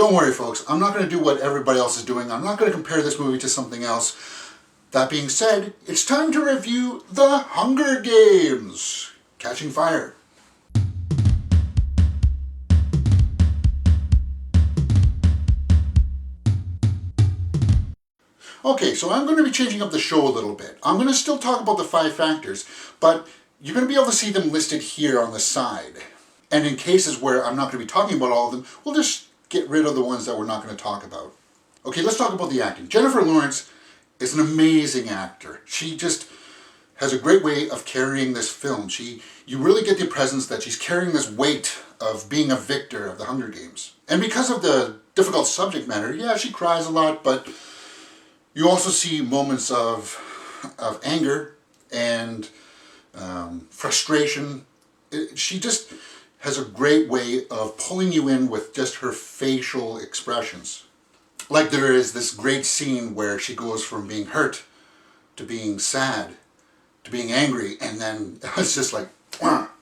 Don't worry, folks. I'm not going to do what everybody else is doing. I'm not going to compare this movie to something else. That being said, it's time to review The Hunger Games: Catching Fire. Okay, so I'm going to be changing up the show a little bit. I'm going to still talk about the 5 factors, but you're going to be able to see them listed here on the side. And in cases where I'm not going to be talking about all of them, we'll just get rid of the ones that we're not going to talk about. Okay, let's talk about the acting. Jennifer Lawrence is an amazing actor. She just has a great way of carrying this film. You really get the presence that she's carrying this weight of being a victor of the Hunger Games. And because of the difficult subject matter, yeah, she cries a lot, but you also see moments of anger and frustration. She just has a great way of pulling you in with just her facial expressions. Like there is this great scene where she goes from being hurt to being sad to being angry, and then it's just like,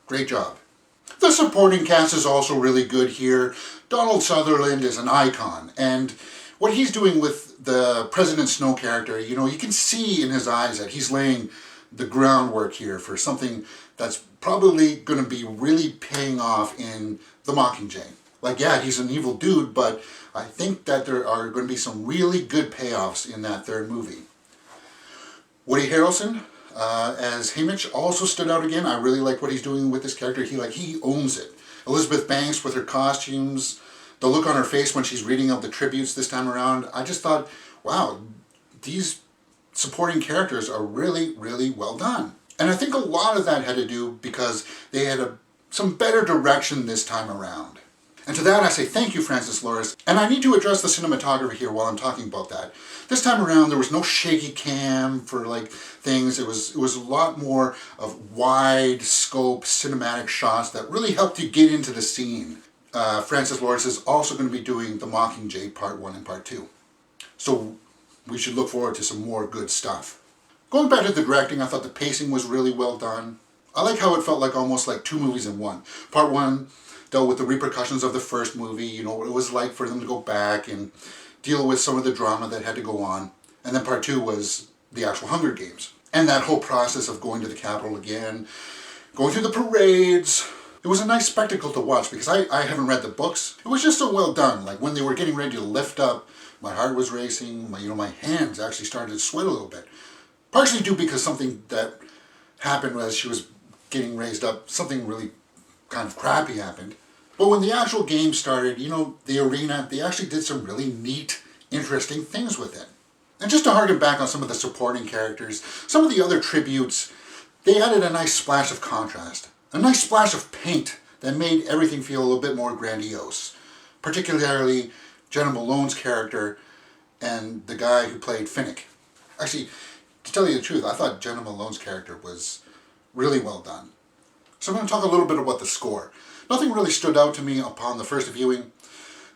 great job. The supporting cast is also really good here. Donald Sutherland is an icon, and what he's doing with the President Snow character, you can see in his eyes that he's laying the groundwork here for something that's probably going to be really paying off in The Mockingjay. Like, yeah, he's an evil dude, but I think that there are going to be some really good payoffs in that third movie. Woody Harrelson as Haymitch also stood out again. I really like what he's doing with this character. He owns it. Elizabeth Banks with her costumes, the look on her face when she's reading out the tributes this time around. I just thought, wow, these supporting characters are really, really well done. And I think a lot of that had to do because they had some better direction this time around. And to that I say thank you, Francis Lawrence. And I need to address the cinematography here while I'm talking about that. This time around there was no shaky cam for things. It was a lot more of wide scope cinematic shots that really helped you get into the scene. Francis Lawrence is also going to be doing The Mockingjay Part 1 and Part 2. So we should look forward to some more good stuff. Going back to the directing, I thought the pacing was really well done. I like how it felt almost like 2 movies in one. Part 1 dealt with the repercussions of the first movie, what it was like for them to go back and deal with some of the drama that had to go on. And then Part 2 was the actual Hunger Games. And that whole process of going to the Capitol again, going through the parades. It was a nice spectacle to watch because I haven't read the books. It was just so well done. Like when they were getting ready to lift up, my heart was racing, my hands actually started to sweat a little bit. Partially due because something that happened as she was getting raised up, something really kind of crappy happened. But when the actual game started, the arena, they actually did some really neat, interesting things with it. And just to harken back on some of the supporting characters, some of the other tributes, they added a nice splash of contrast. A nice splash of paint that made everything feel a little bit more grandiose. Particularly Jenna Malone's character and the guy who played Finnick. Actually, to tell you the truth, I thought Jenna Malone's character was really well done. So I'm going to talk a little bit about the score. Nothing really stood out to me upon the first viewing.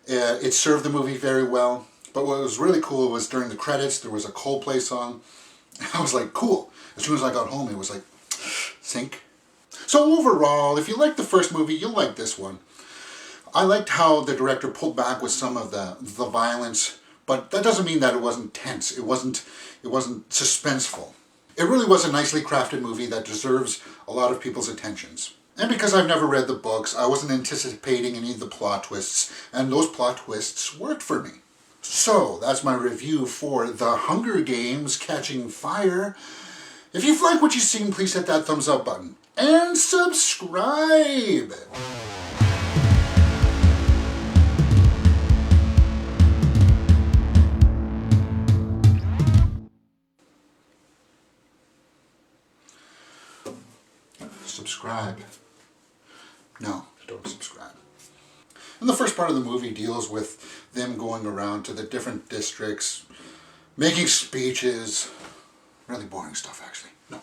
It served the movie very well. But what was really cool was during the credits, there was a Coldplay song. I was like, cool. As soon as I got home, it was like, sync. So overall, if you liked the first movie, you'll like this one. I liked how the director pulled back with some of the violence, but that doesn't mean that it wasn't tense. It wasn't suspenseful. It really was a nicely crafted movie that deserves a lot of people's attentions. And because I've never read the books, I wasn't anticipating any of the plot twists, and those plot twists worked for me. So, that's my review for The Hunger Games: Catching Fire. If you've liked what you've seen, please hit that thumbs up button. And subscribe! Subscribe. No, don't subscribe. And the first part of the movie deals with them going around to the different districts, making speeches. Really boring stuff, actually. No.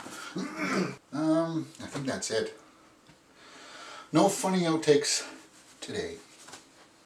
I think that's it. No funny outtakes today.